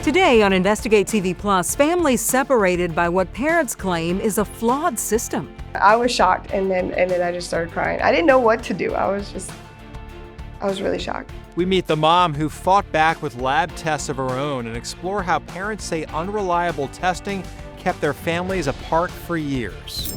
Today on Investigate TV Plus, families separated by what parents claim is a flawed system. I was shocked, and then I just started crying. I didn't know what to do. I was really shocked. We meet the mom who fought back with lab tests of her own and explore how parents say unreliable testing kept their families apart for years.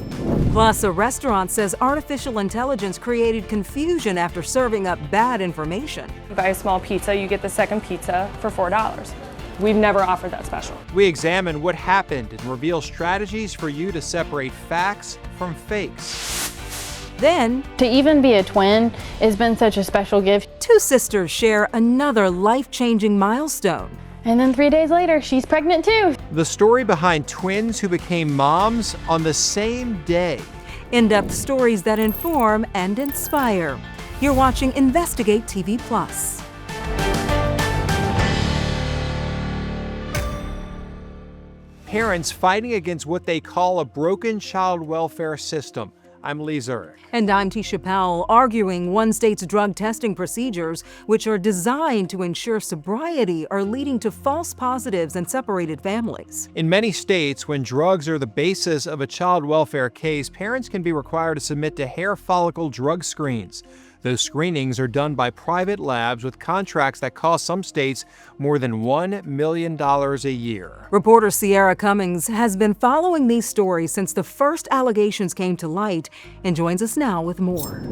Plus, a restaurant says artificial intelligence created confusion after serving up bad information. You buy a small pizza, you get the second pizza for $4. We've never offered that special. We examine what happened and reveal strategies for you to separate facts from fakes. Then, to even be a twin has been such a special gift. two sisters share another life-changing milestone. And then 3 days later, she's pregnant too. The story behind twins who became moms on the same day. In-depth stories that inform and inspire. You're watching Investigate TV Plus. Parents fighting against what they call a broken child welfare system. I'm Lee Zurich. And I'm Tisha Powell, arguing one state's drug testing procedures, which are designed to ensure sobriety, are leading to false positives and separated families. In many states, when drugs are the basis of a child welfare case, parents can be required to submit to hair follicle drug screens. Those screenings are done by private labs with contracts that cost some states more than $1 million a year. Reporter Sierra Cummings has been following these stories since the first allegations came to light and joins us now with more.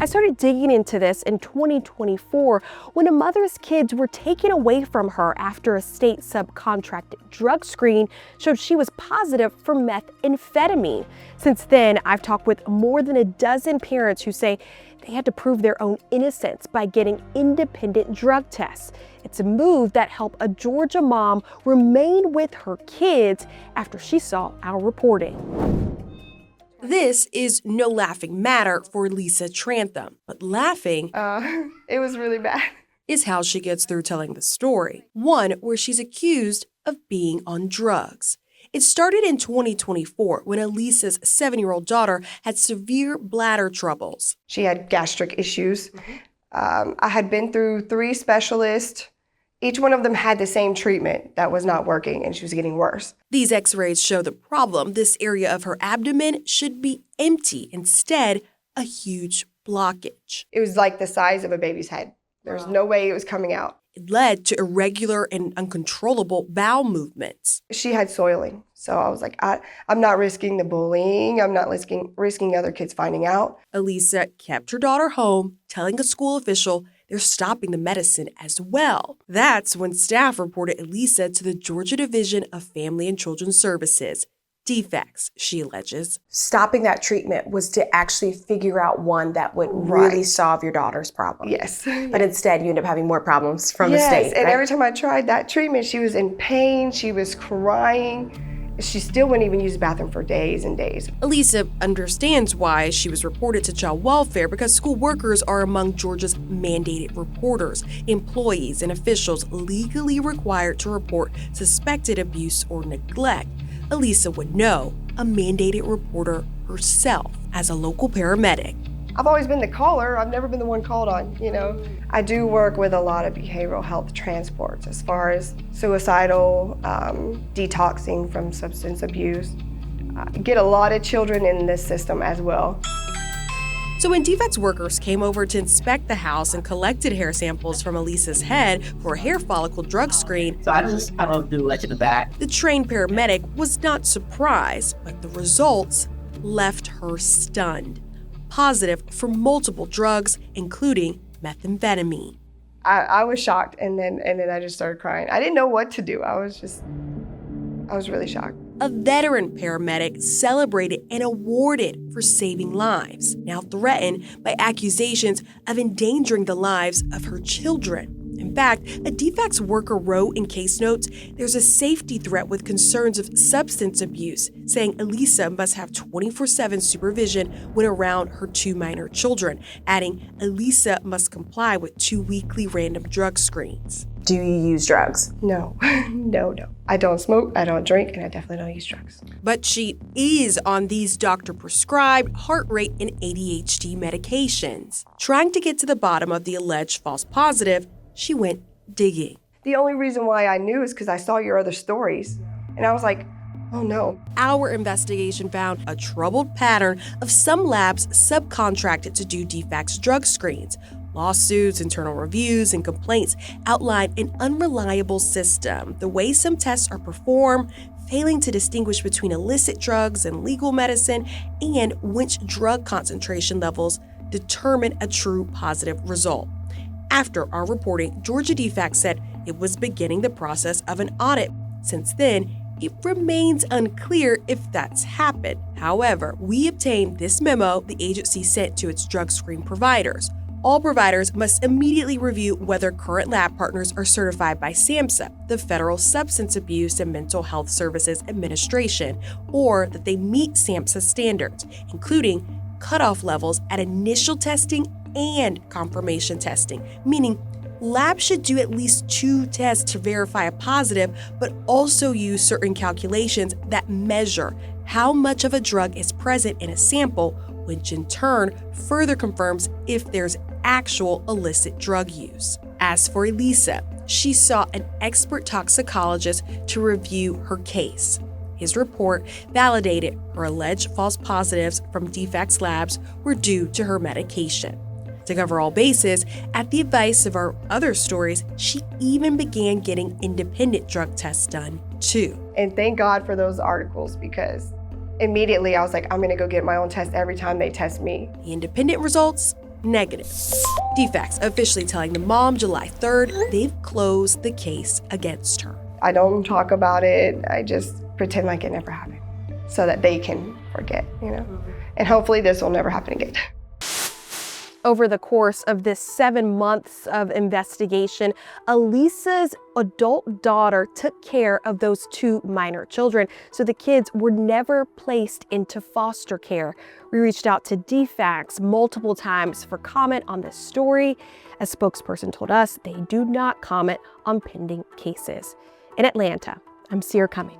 I started digging into this in 2024 when a mother's kids were taken away from her after a state subcontracted drug screen showed she was positive for methamphetamine. Since then, I've talked with more than a dozen parents who say they had to prove their own innocence by getting independent drug tests. It's a move that helped a Georgia mom remain with her kids after she saw our reporting. This is no laughing matter for Lisa Trantham, but laughing It was really bad. is how she gets through telling the story, one where she's accused of being on drugs. It started in 2024 when Elisa's 7-year-old daughter had severe bladder troubles. She had gastric issues. I had been through 3 specialists. Each one of them had the same treatment that was not working, and she was getting worse. These x-rays show the problem. This area of her abdomen should be empty. Instead, a huge blockage. It was like the size of a baby's head. There's no way it was coming out. It led to irregular and uncontrollable bowel movements. She had soiling. So I was like, I'm not risking the bullying. I'm not risking other kids finding out. Elisa kept her daughter home, telling a school official they're stopping the medicine as well. That's when staff reported Elisa to the Georgia Division of Family and Children's Services. Defects, she alleges. Stopping that treatment was to actually figure out one that would really solve your daughter's problem. Yes. But instead, you end up having more problems from the state. Yes, and every time I tried that treatment, she was in pain, she was crying. She still wouldn't even use the bathroom for days and days. Elisa understands why she was reported to child welfare because school workers are among Georgia's mandated reporters, employees and officials legally required to report suspected abuse or neglect. Elisa would know, a mandated reporter herself as a local paramedic. I've always been the caller. I've never been the one called on, I do work with a lot of behavioral health transports as far as suicidal, detoxing from substance abuse. Get a lot of children in this system as well. So when defects workers came over to inspect the house and collected hair samples from Elisa's head for a hair follicle drug screen, So I don't do much in the back. the trained paramedic was not surprised, but the results left her stunned. Positive for multiple drugs, including methamphetamine. I was shocked, and then I just started crying. I didn't know what to do. I was really shocked. A veteran paramedic celebrated and awarded for saving lives, now threatened by accusations of endangering the lives of her children. In fact, a defects worker wrote in case notes, there's a safety threat with concerns of substance abuse, saying Elisa must have 24/7 supervision when around her 2 minor children, adding Elisa must comply with 2 weekly random drug screens. Do you use drugs? No, no. I don't smoke, I don't drink, and I definitely don't use drugs. But she is on these doctor-prescribed heart rate and ADHD medications. Trying to get to the bottom of the alleged false positive, she went digging. The only reason why I knew is because I saw your other stories. And I was like, oh no. Our investigation found a troubled pattern of some labs subcontracted to do DFACS drug screens. Lawsuits, internal reviews, and complaints outline an unreliable system, the way some tests are performed, failing to distinguish between illicit drugs and legal medicine, and which drug concentration levels determine a true positive result. After our reporting, Georgia DFACS said it was beginning the process of an audit. Since then, it remains unclear if that's happened. However, we obtained this memo the agency sent to its drug screen providers. All providers must immediately review whether current lab partners are certified by SAMHSA, the Federal Substance Abuse and Mental Health Services Administration, or that they meet SAMHSA standards, including cutoff levels at initial testing and confirmation testing, meaning labs should do at least 2 tests to verify a positive, but also use certain calculations that measure how much of a drug is present in a sample, which in turn further confirms if there's actual illicit drug use. As for Elisa, she saw an expert toxicologist to review her case. His report validated her alleged false positives from DFACS labs were due to her medication. To cover all bases, at the advice of our other stories, she even began getting independent drug tests done too. And thank God for those articles, because immediately I was like, I'm gonna go get my own test every time they test me. The independent results, negative. DFACS officially telling the mom July 3rd they've closed the case against her. I don't talk about it. I just pretend like it never happened so that they can forget, And hopefully this will never happen again. Over the course of this 7 months of investigation, Elisa's adult daughter took care of those 2 minor children, so the kids were never placed into foster care. We reached out to DFACS multiple times for comment on this story. A spokesperson told us they do not comment on pending cases. In Atlanta, I'm Sierra Cumming.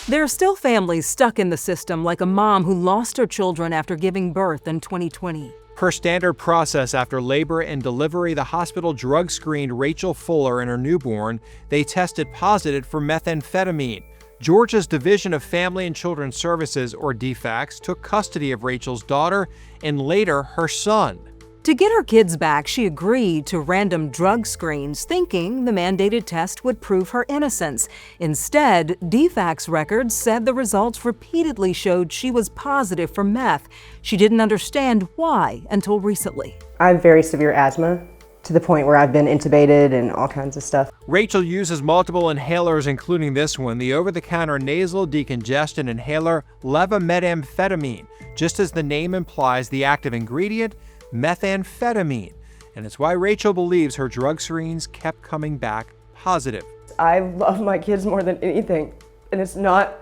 There are still families stuck in the system, like a mom who lost her children after giving birth in 2020. Per standard process after labor and delivery, the hospital drug screened Rachel Fuller and her newborn. They tested positive for methamphetamine. Georgia's Division of Family and Children's Services, or DFACS, took custody of Rachel's daughter and later her son. To get her kids back, she agreed to random drug screens, thinking the mandated test would prove her innocence. Instead, DFACS records said the results repeatedly showed she was positive for meth. She didn't understand why until recently. I have very severe asthma, to the point where I've been intubated and all kinds of stuff. Rachel uses multiple inhalers, including this one, the over-the-counter nasal decongestant inhaler levamethamphetamine. Just as the name implies, the active ingredient, methamphetamine. And it's why Rachel believes her drug screens kept coming back positive. I love my kids more than anything. And it's not,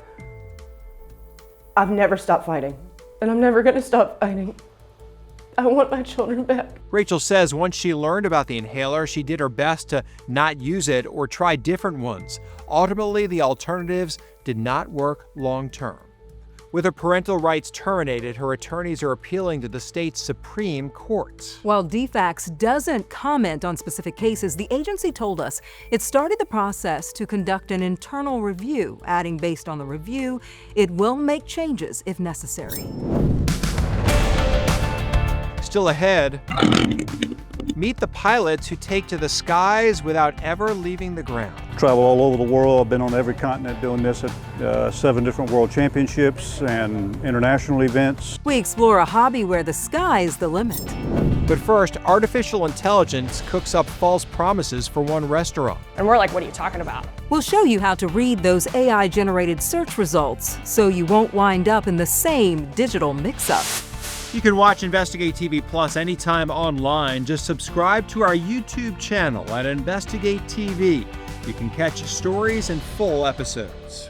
I've never stopped fighting. And I'm never gonna stop fighting. I want my children back. Rachel says once she learned about the inhaler, she did her best to not use it or try different ones. Ultimately, the alternatives did not work long term. With her parental rights terminated, her attorneys are appealing to the state's Supreme Court. While DFACS doesn't comment on specific cases, the agency told us it started the process to conduct an internal review, adding based on the review, it will make changes if necessary. Still ahead, meet the pilots who take to the skies without ever leaving the ground. Travel all over the world. I've been on every continent doing this at 7 different world championships and international events. We explore a hobby where the sky's the limit. But first, artificial intelligence cooks up false promises for one restaurant. And we're like, what are you talking about? We'll show you how to read those AI-generated search results so you won't wind up in the same digital mix-up. You can watch Investigate TV Plus anytime online. Just subscribe to our YouTube channel at Investigate TV. You can catch stories and full episodes.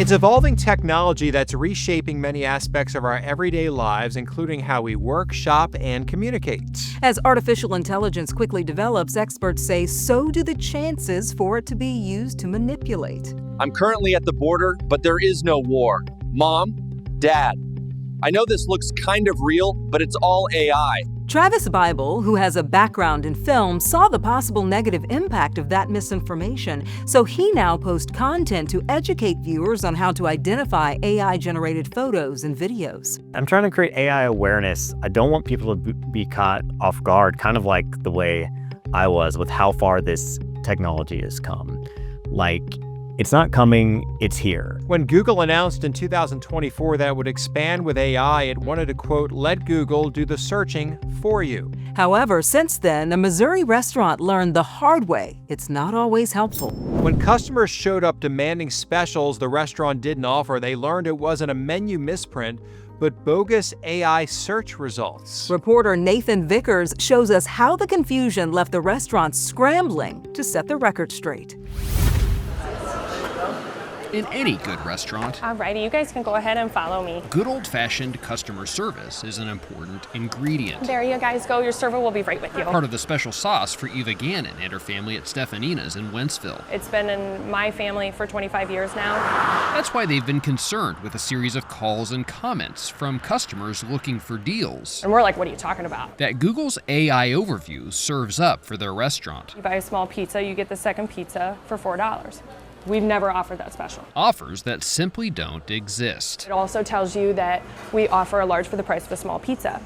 It's evolving technology that's reshaping many aspects of our everyday lives, including how we work, shop, and communicate. As artificial intelligence quickly develops, experts say so do the chances for it to be used to manipulate. I'm currently at the border, but there is no war. Mom, Dad, I know this looks kind of real, but it's all AI. Travis Bible, who has a background in film, saw the possible negative impact of that misinformation, so he now posts content to educate viewers on how to identify AI-generated photos and videos. I'm trying to create AI awareness. I don't want people to be caught off guard, kind of like the way I was with how far this technology has come. Like, it's not coming, it's here. When Google announced in 2024 that it would expand with AI, it wanted to, quote, let Google do the searching for you. However, since then, a Missouri restaurant learned the hard way it's not always helpful. When customers showed up demanding specials the restaurant didn't offer, they learned it wasn't a menu misprint, but bogus AI search results. Reporter Nathan Vickers shows us how the confusion left the restaurant scrambling to set the record straight. In any good restaurant, Alrighty, you guys can go ahead and follow me. good old-fashioned customer service is an important ingredient. There you guys go. Your server will be right with you. Part of the special sauce for Eva Gannon and her family at Stefanina's in Wentzville. It's been in my family for 25 years now. That's why they've been concerned with a series of calls and comments from customers looking for deals And we're like, what are you talking about? that Google's AI overview serves up for their restaurant. You buy a small pizza, you get the second pizza for $4. We've never offered that special. Offers that simply don't exist. It also tells you that we offer a large for the price of a small pizza.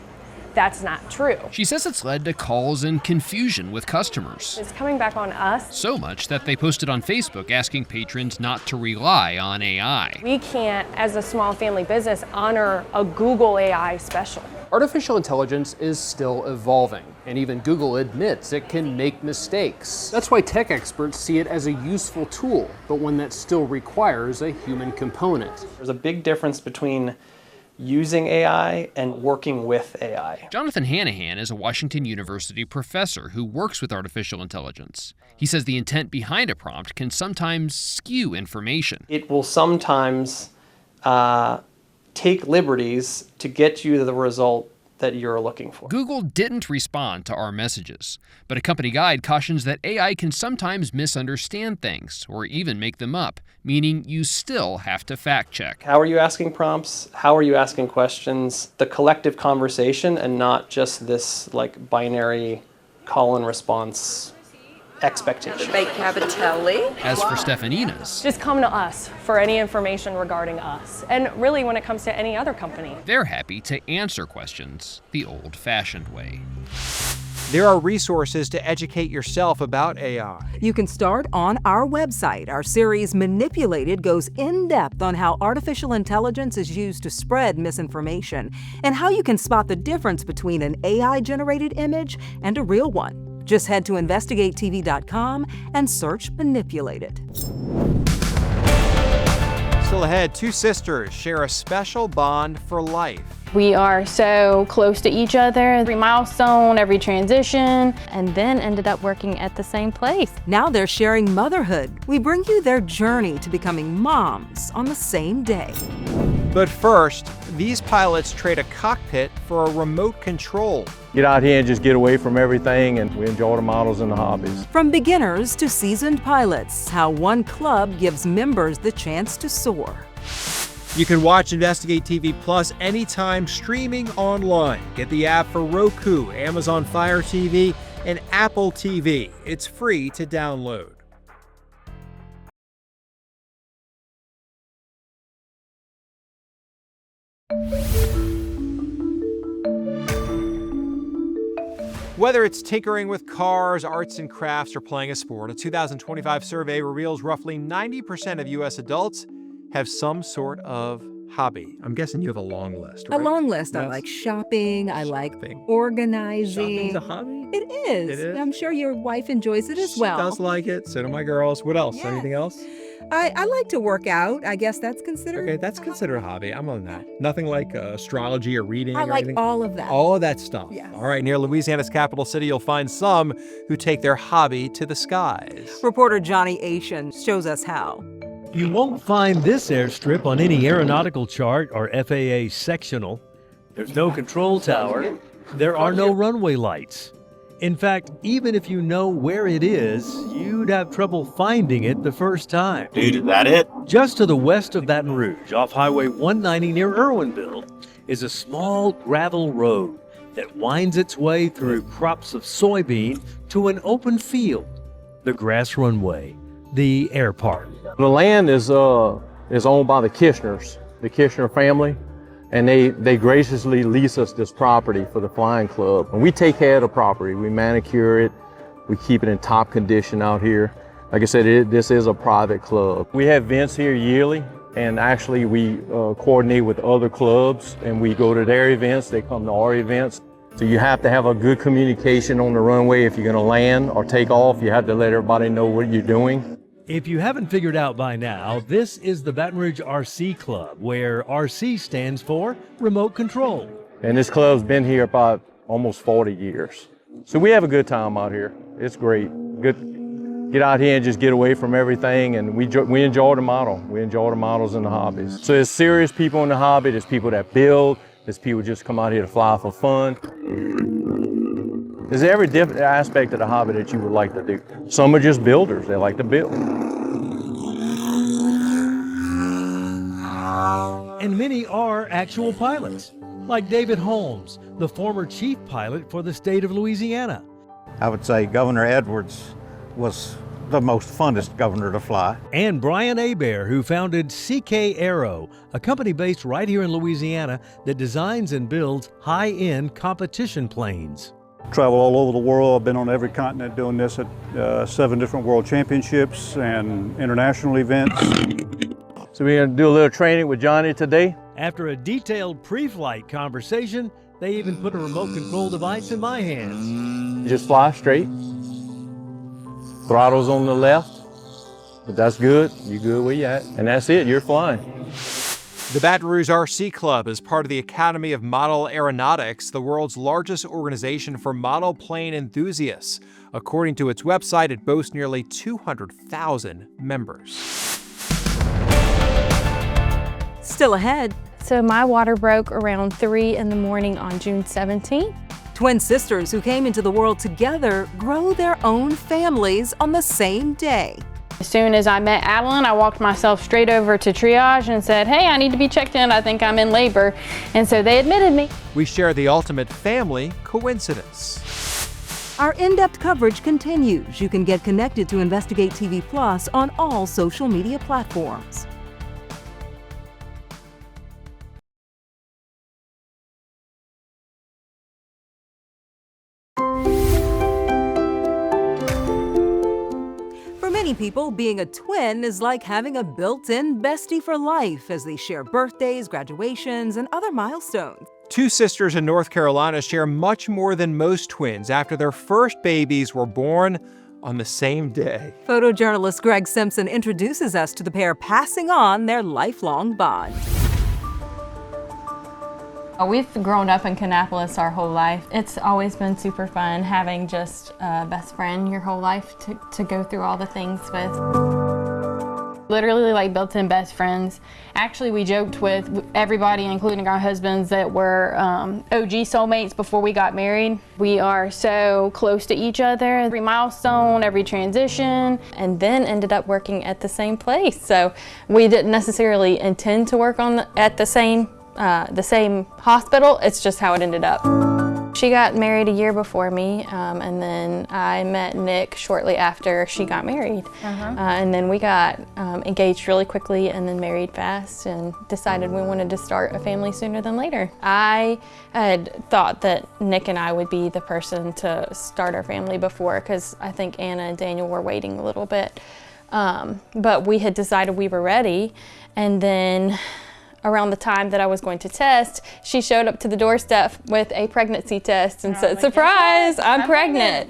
That's not true. She says it's led to calls and confusion with customers. It's coming back on us. So much that they posted on Facebook asking patrons not to rely on AI. We can't, as a small family business, honor a Google AI special. Artificial intelligence is still evolving, and even Google admits it can make mistakes. That's why tech experts see it as a useful tool, but one that still requires a human component. There's a big difference between using AI and working with AI. Jonathan Hanahan is a Washington University professor who works with artificial intelligence. He says the intent behind a prompt can sometimes skew information. It will sometimes take liberties to get you the result that you're looking for. Google didn't respond to our messages, but a company guide cautions that AI can sometimes misunderstand things or even make them up, meaning you still have to fact check. How are you asking prompts? How are you asking questions? The collective conversation and not just this like binary call and response expectation. As for Stefanina's, Just come to us for any information regarding us. And really, when it comes to any other company. they're happy to answer questions the old-fashioned way. There are resources to educate yourself about AI. You can start on our website. Our series Manipulated goes in depth on how artificial intelligence is used to spread misinformation and how you can spot the difference between an AI-generated image and a real one. Just head to InvestigateTV.com and search Manipulated. Still ahead, two sisters share a special bond for life. We are so close to each other, every milestone, every transition, and then ended up working at the same place. Now they're sharing motherhood. We bring you their journey to becoming moms on the same day. But first, these pilots trade a cockpit for a remote control. Get out here and just get away from everything, and we enjoy the models and the hobbies. From beginners to seasoned pilots, how one club gives members the chance to soar. You can watch Investigate TV Plus anytime streaming online. Get the app for Roku, Amazon Fire TV, and Apple TV. It's free to download. Whether it's tinkering with cars, arts and crafts, or playing a sport, a 2025 survey reveals roughly 90% of U.S. adults have some sort of hobby. I'm guessing you have a long list, right? A long list. Yes. I like shopping. I like organizing. Shopping's a hobby? It is. It is? I'm sure your wife enjoys it as well. She does like it. So do my girls. What else? Yes. Anything else? I like to work out. I guess that's considered. Okay, that's considered a hobby. I'm on that. Nothing like astrology or reading I or like anything? all of that. All of that stuff. Yes. All right, near Louisiana's capital city, you'll find some who take their hobby to the skies. Reporter Johnny Asian shows us how. You won't find this airstrip on any aeronautical chart or FAA sectional. There's no control tower. There are no runway lights. In fact, even if you know where it is, you'd have trouble finding it the first time. Dude, is that it? Just to the west of Baton Rouge, off Highway 190 near Irwinville, is a small gravel road that winds its way through crops of soybean to an open field, the grass runway, the air park. The land is owned by the Kishner family, and they graciously lease us this property for the flying club. And we take care of the property. We manicure it. We keep it in top condition out here. Like I said, this is a private club. We have events here yearly, and actually we coordinate with other clubs, and we go to their events. They come to our events. So you have to have a good communication on the runway. If you're going to land or take off, you have to let everybody know what you're doing. If you haven't figured out by now, this is the Baton Rouge RC Club, where RC stands for Remote Control. And this club's been here about almost 40 years. So we have a good time out here. It's great. Good. Get out here and just get away from everything, and we enjoy the model. We enjoy the models and the hobbies. So there's serious people in the hobby. There's people that build. There's people just come out here to fly for fun. There's every different aspect of the hobby that you would like to do. Some are just builders. They like to build. And many are actual pilots, like David Holmes, the former chief pilot for the state of Louisiana. I would say Governor Edwards was the most funnest governor to fly. And Brian Hebert, who founded CK Aero, a company based right here in Louisiana that designs and builds high-end competition planes. Travel all over the world. I've been on every continent doing this at 7 different world championships and international events. So we're going to do a little training with Johnny today. After a detailed pre-flight conversation, they even put a remote control device in my hands. Just fly straight. Throttle's on the left, but that's good. You're good where you at. And that's it, you're flying. The Baton Rouge RC Club is part of the Academy of Model Aeronautics, the world's largest organization for model plane enthusiasts. According to its website, it boasts nearly 200,000 members. Still ahead. So my water broke around 3 in the morning on June 17th. Twin sisters who came into the world together grow their own families on the same day. As soon as I met Adeline, I walked myself straight over to triage and said, hey, I need to be checked in. I think I'm in labor. And so they admitted me. We share the ultimate family coincidence. Our in-depth coverage continues. You can get connected to Investigate TV Plus on all social media platforms. For many people, being a twin is like having a built-in bestie for life as they share birthdays, graduations, and other milestones. Two sisters in North Carolina share much more than most twins after their first babies were born on the same day. Photojournalist Greg Simpson introduces us to the pair passing on their lifelong bond. We've grown up in Kannapolis our whole life. It's always been super fun having just a best friend your whole life to go through all the things with. Literally like built-in best friends. Actually, we joked with everybody, including our husbands, that were OG soulmates before we got married. We are so close to each other, every milestone, every transition, and then ended up working at the same place. So we didn't necessarily intend to work at the same hospital. It's just how it ended up. She got married a year before me, and then I met Nick shortly after she got married. And then we got engaged really quickly and then married fast and decided we wanted to start a family sooner than later. I had thought that Nick and I would be the person to start our family before, because I think Anna and Daniel were waiting a little bit. But we had decided we were ready, and then around the time that I was going to test, she showed up to the doorstep with a pregnancy test and said, surprise, I'm pregnant.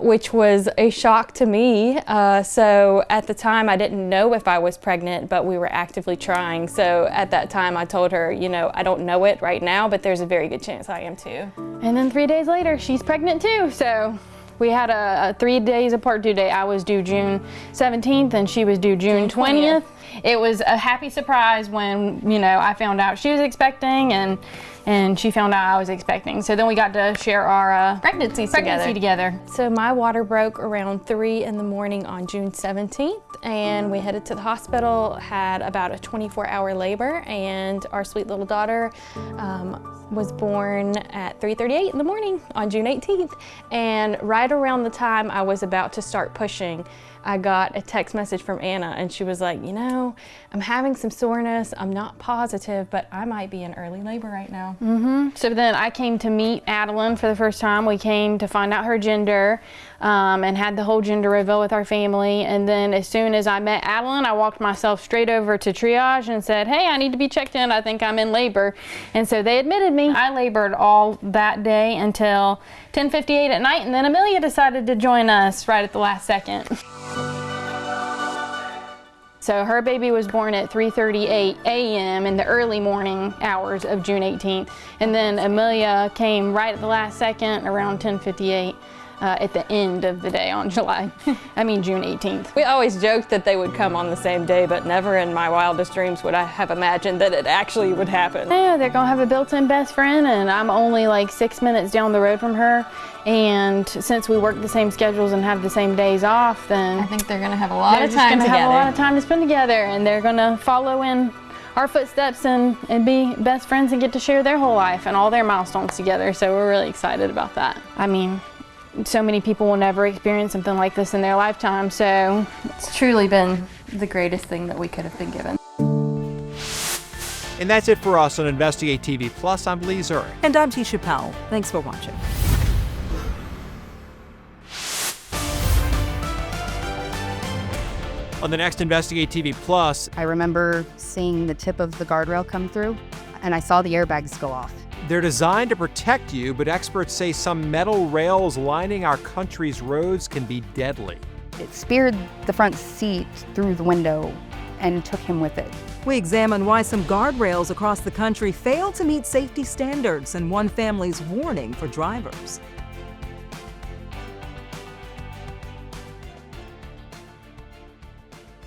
Which was a shock to me. So at the time I didn't know if I was pregnant, but we were actively trying. So at that time I told her, you know, I don't know it right now, but there's a very good chance I am too. And then 3 days later, she's pregnant too. So We had a 3 days apart due date. I was due June 17th and she was due June 20th. It was a happy surprise when, you know, I found out she was expecting and she found out I was expecting. So then we got to share our pregnancy together. So my water broke around 3 in the morning on June 17th, and we headed to the hospital, had about a 24-hour labor, and our sweet little daughter was born at 3:38 in the morning on June 18th. And right around the time I was about to start pushing, I got a text message from Anna, and she was like, you know, I'm having some soreness. I'm not positive, but I might be in early labor right now. So then I came to meet Adeline for the first time. We came to find out her gender and had the whole gender reveal with our family. And then as soon as I met Adeline, I walked myself straight over to triage and said, hey, I need to be checked in. I think I'm in labor. And so they admitted me. I labored all that day until 10:58 at night, and then Amelia decided to join us right at the last second. So her baby was born at 3:38 a.m. in the early morning hours of June 18th. And then Amelia came right at the last second around 10:58 at the end of the day on June 18th. We always joked that they would come on the same day, but never in my wildest dreams would I have imagined that it actually would happen. Yeah, they're gonna have a built-in best friend, and I'm only like 6 minutes down the road from her. And since we work the same schedules and have the same days off, then I think they're gonna have a lot of time together. Have a lot of time to spend together, and they're gonna follow in our footsteps and be best friends and get to share their whole life and all their milestones together. So we're really excited about that. I mean, so many people will never experience something like this in their lifetime, so it's truly been the greatest thing that we could have been given. And that's it for us on Investigate TV Plus. I'm Lee Zurich. And I'm Tisha Powell. Thanks for watching. On the next Investigate TV Plus, I remember seeing the tip of the guardrail come through, and I saw the airbags go off. They're designed to protect you, but experts say some metal rails lining our country's roads can be deadly. It speared the front seat through the window and took him with it. We examine why some guardrails across the country fail to meet safety standards and one family's warning for drivers.